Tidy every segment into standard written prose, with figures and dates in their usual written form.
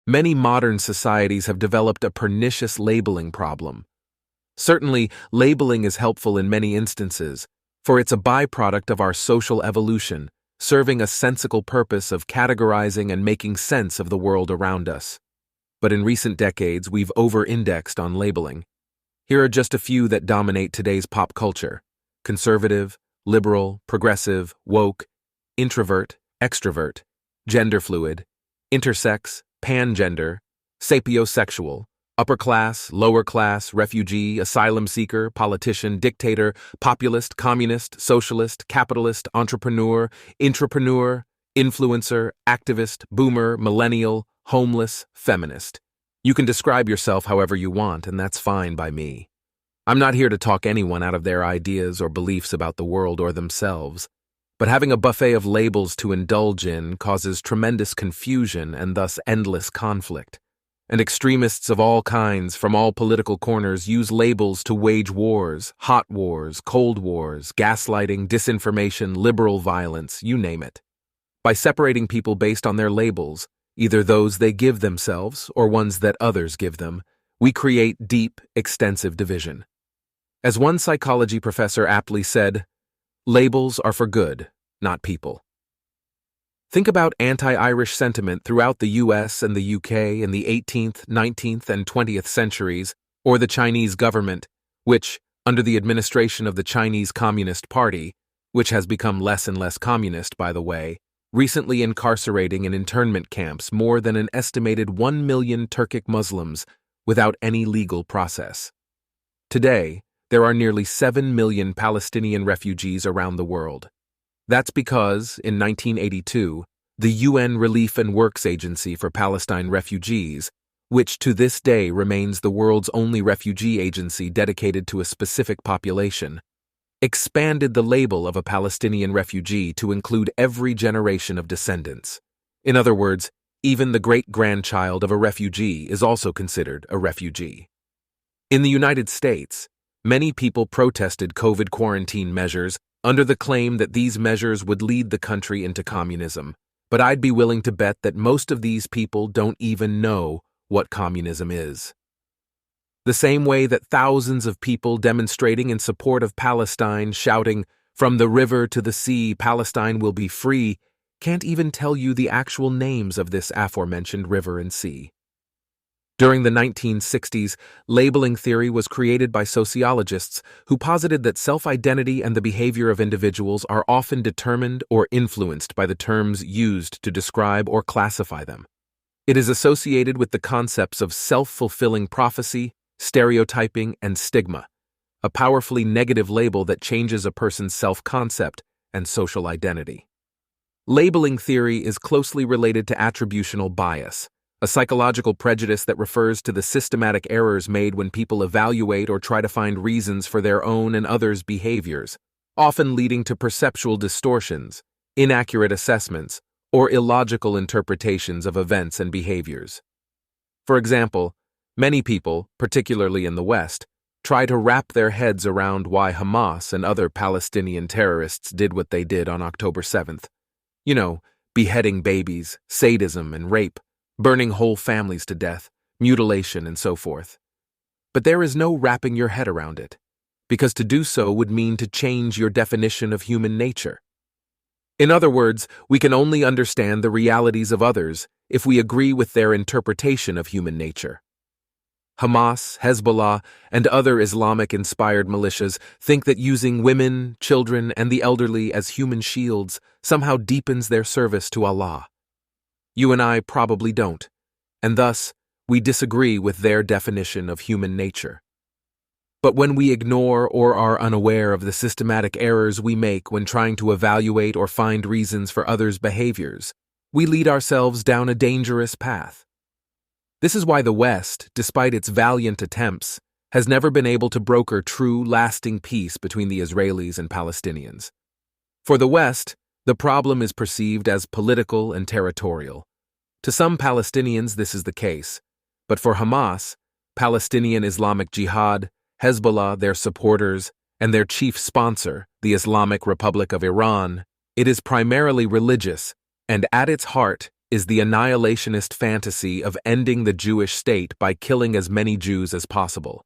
Many modern societies have developed a pernicious labeling problem. Certainly, labeling is helpful in many instances, for it's a byproduct of our social evolution, serving a sensical purpose of categorizing and making sense of the world around us. But in recent decades, we've over-indexed on labeling. Here are just a few that dominate today's pop culture: conservative, liberal, progressive, woke, introvert, extrovert, gender fluid, intersex, pangender, sapiosexual, upper class, lower class, refugee, asylum seeker, politician, dictator, populist, communist, socialist, capitalist, entrepreneur, intrapreneur, influencer, activist, boomer, millennial, homeless, feminist. You can describe yourself however you want, and that's fine by me. I'm not here to talk anyone out of their ideas or beliefs about the world or themselves, but having a buffet of labels to indulge in causes tremendous confusion and thus endless conflict. And extremists of all kinds from all political corners use labels to wage wars, hot wars, cold wars, gaslighting, disinformation, liberal violence, you name it. By separating people based on their labels, either those they give themselves or ones that others give them, we create deep, extensive division. As one psychology professor aptly said, labels are for good, not people. Think about anti-Irish sentiment throughout the US and the UK in the 18th, 19th, and 20th centuries, or the Chinese government, which, under the administration of the Chinese Communist Party, which has become less and less communist, by the way, recently incarcerating in internment camps more than an estimated 1 million Turkic Muslims without any legal process. Today, there are nearly 7 million Palestinian refugees around the world. That's because, in 1982, the UN Relief and Works Agency for Palestine Refugees, which to this day remains the world's only refugee agency dedicated to a specific population, expanded the label of a Palestinian refugee to include every generation of descendants. In other words, even the great-grandchild of a refugee is also considered a refugee. In the United States, many people protested COVID quarantine measures under the claim that these measures would lead the country into communism, but I'd be willing to bet that most of these people don't even know what communism is. The same way that thousands of people demonstrating in support of Palestine, shouting, "From the river to the sea, Palestine will be free," can't even tell you the actual names of this aforementioned river and sea. During the 1960s, labeling theory was created by sociologists who posited that self-identity and the behavior of individuals are often determined or influenced by the terms used to describe or classify them. It is associated with the concepts of self-fulfilling prophecy, stereotyping, and stigma, a powerfully negative label that changes a person's self-concept and social identity. Labeling theory is closely related to attributional bias, a psychological prejudice that refers to the systematic errors made when people evaluate or try to find reasons for their own and others' behaviors, often leading to perceptual distortions, inaccurate assessments, or illogical interpretations of events and behaviors. For example, many people, particularly in the West, try to wrap their heads around why Hamas and other Palestinian terrorists did what they did on October 7th. You know, beheading babies, sadism and rape, burning whole families to death, mutilation, and so forth. But there is no wrapping your head around it, because to do so would mean to change your definition of human nature. In other words, we can only understand the realities of others if we agree with their interpretation of human nature. Hamas, Hezbollah, and other Islamic-inspired militias think that using women, children, and the elderly as human shields somehow deepens their service to Allah. You and I probably don't, and thus we disagree with their definition of human nature. But when we ignore or are unaware of the systematic errors we make when trying to evaluate or find reasons for others' behaviors, we lead ourselves down a dangerous path. This is why the West, despite its valiant attempts, has never been able to broker true, lasting peace between the Israelis and Palestinians. For the West, the problem is perceived as political and territorial. To some Palestinians, this is the case, but for Hamas, Palestinian Islamic Jihad, Hezbollah, their supporters, and their chief sponsor, the Islamic Republic of Iran, it is primarily religious, and at its heart, is the annihilationist fantasy of ending the Jewish state by killing as many Jews as possible.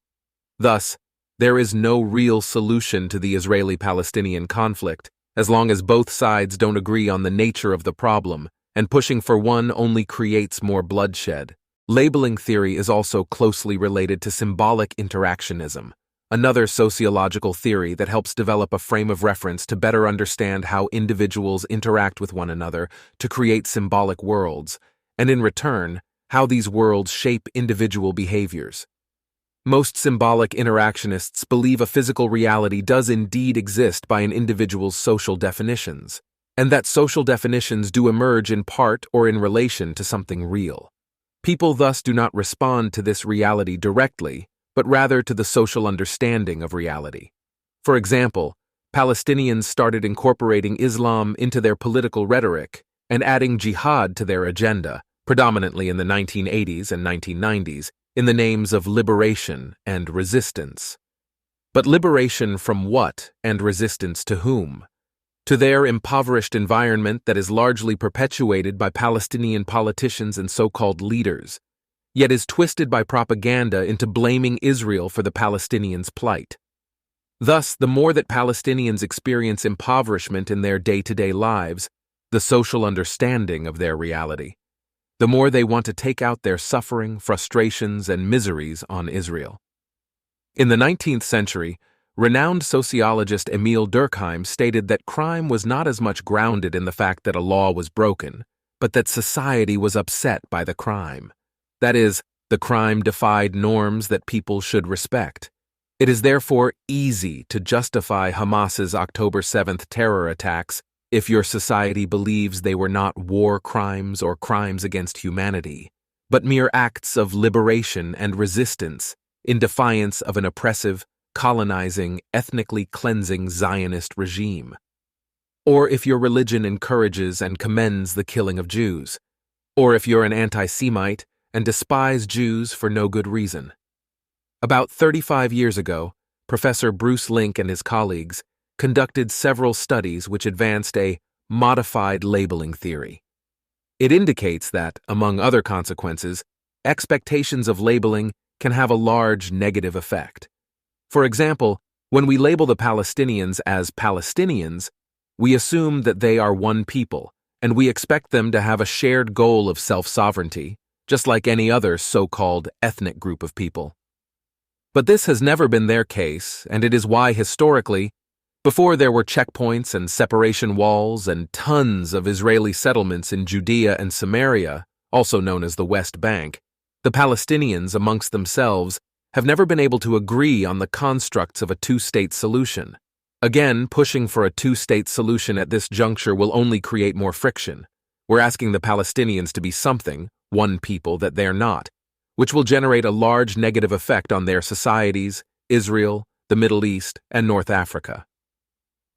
Thus, there is no real solution to the Israeli-Palestinian conflict, as long as both sides don't agree on the nature of the problem, and pushing for one only creates more bloodshed. Labeling theory is also closely related to symbolic interactionism, another sociological theory that helps develop a frame of reference to better understand how individuals interact with one another to create symbolic worlds, and in return, how these worlds shape individual behaviors. Most symbolic interactionists believe a physical reality does indeed exist by an individual's social definitions, and that social definitions do emerge in part or in relation to something real. People thus do not respond to this reality directly, but rather to the social understanding of reality. For example, Palestinians started incorporating Islam into their political rhetoric and adding jihad to their agenda, predominantly in the 1980s and 1990s, in the names of liberation and resistance. But liberation from what and resistance to whom? To their impoverished environment that is largely perpetuated by Palestinian politicians and so-called leaders, yet is twisted by propaganda into blaming Israel for the Palestinians' plight. Thus, the more that Palestinians experience impoverishment in their day-to-day lives, the social understanding of their reality, the more they want to take out their suffering, frustrations, and miseries on Israel. In the 19th century, renowned sociologist Emil Durkheim stated that crime was not as much grounded in the fact that a law was broken, but that society was upset by the crime. That is, the crime defied norms that people should respect. It is therefore easy to justify Hamas's October 7th terror attacks if your society believes they were not war crimes or crimes against humanity, but mere acts of liberation and resistance in defiance of an oppressive, colonizing, ethnically cleansing Zionist regime. Or if your religion encourages and commends the killing of Jews. Or if you're an anti-Semite and despise Jews for no good reason. About 35 years ago, Professor Bruce Link and his colleagues conducted several studies which advanced a modified labeling theory. It indicates that, among other consequences, expectations of labeling can have a large negative effect. For example, when we label the Palestinians as Palestinians, we assume that they are one people, and we expect them to have a shared goal of self-sovereignty, just like any other so-called ethnic group of people. But this has never been their case, and it is why historically, before there were checkpoints and separation walls and tons of Israeli settlements in Judea and Samaria, also known as the West Bank, the Palestinians amongst themselves have never been able to agree on the constructs of a two-state solution. Again, pushing for a two-state solution at this juncture will only create more friction. We're asking the Palestinians to be something, one people that they're not, which will generate a large negative effect on their societies, Israel, the Middle East, and North Africa.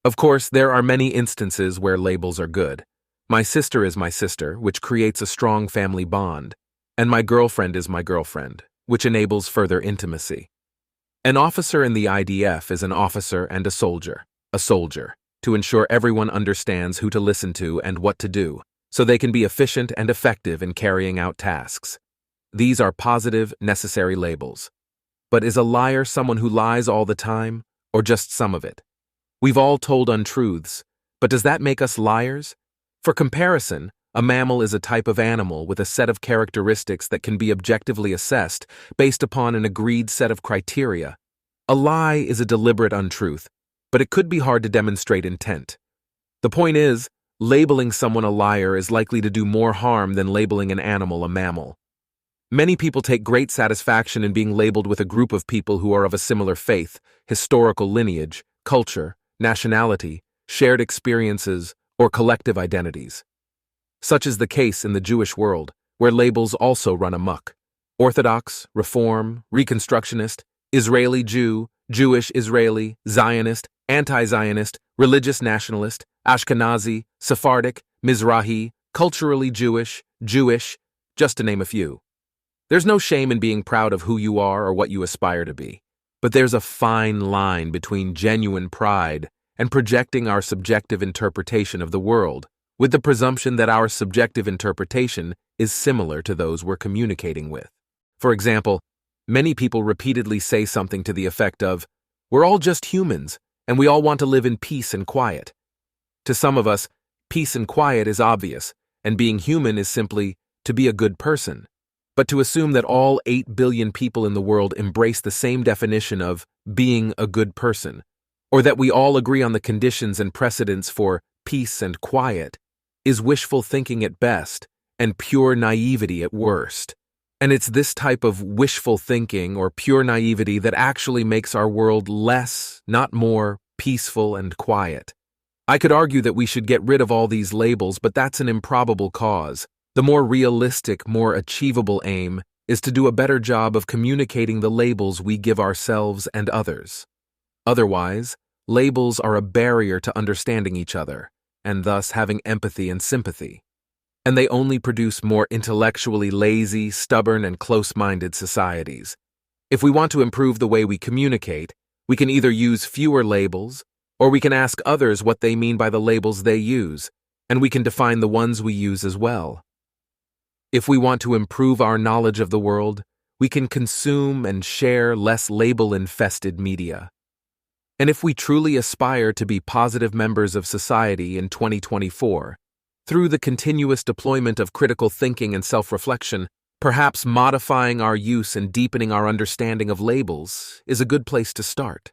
Of course, there are many instances where labels are good. My sister is my sister, which creates a strong family bond, and my girlfriend is my girlfriend, which enables further intimacy. An officer in the IDF is an officer and a soldier, to ensure everyone understands who to listen to and what to do, so they can be efficient and effective in carrying out tasks. These are positive, necessary labels. But is a liar someone who lies all the time, or just some of it? We've all told untruths, but does that make us liars? For comparison, a mammal is a type of animal with a set of characteristics that can be objectively assessed based upon an agreed set of criteria. A lie is a deliberate untruth, but it could be hard to demonstrate intent. The point is, labeling someone a liar is likely to do more harm than labeling an animal a mammal. Many people take great satisfaction in being labeled with a group of people who are of a similar faith, historical lineage, culture, nationality, shared experiences, or collective identities. Such is the case in the Jewish world, where labels also run amok. Orthodox, Reform, Reconstructionist, Israeli Jew, Jewish Israeli, Zionist, anti-Zionist, religious nationalist, Ashkenazi, Sephardic, Mizrahi, culturally Jewish, Jewish, just to name a few. There's no shame in being proud of who you are or what you aspire to be, but there's a fine line between genuine pride and projecting our subjective interpretation of the world, with the presumption that our subjective interpretation is similar to those we're communicating with. For example, many people repeatedly say something to the effect of, "We're all just humans, and we all want to live in peace and quiet." To some of us, peace and quiet is obvious, and being human is simply to be a good person. But to assume that all 8 billion people in the world embrace the same definition of being a good person, or that we all agree on the conditions and precedents for peace and quiet, is wishful thinking at best and pure naivety at worst. And it's this type of wishful thinking or pure naivety that actually makes our world less, not more, peaceful and quiet. I could argue that we should get rid of all these labels, but that's an improbable cause. The more realistic, more achievable aim is to do a better job of communicating the labels we give ourselves and others. Otherwise, labels are a barrier to understanding each other, and thus having empathy and sympathy. And they only produce more intellectually lazy, stubborn, and close-minded societies. If we want to improve the way we communicate, we can either use fewer labels, or we can ask others what they mean by the labels they use, and we can define the ones we use as well. If we want to improve our knowledge of the world, we can consume and share less label-infested media. And if we truly aspire to be positive members of society in 2024, through the continuous deployment of critical thinking and self-reflection, perhaps modifying our use and deepening our understanding of labels is a good place to start.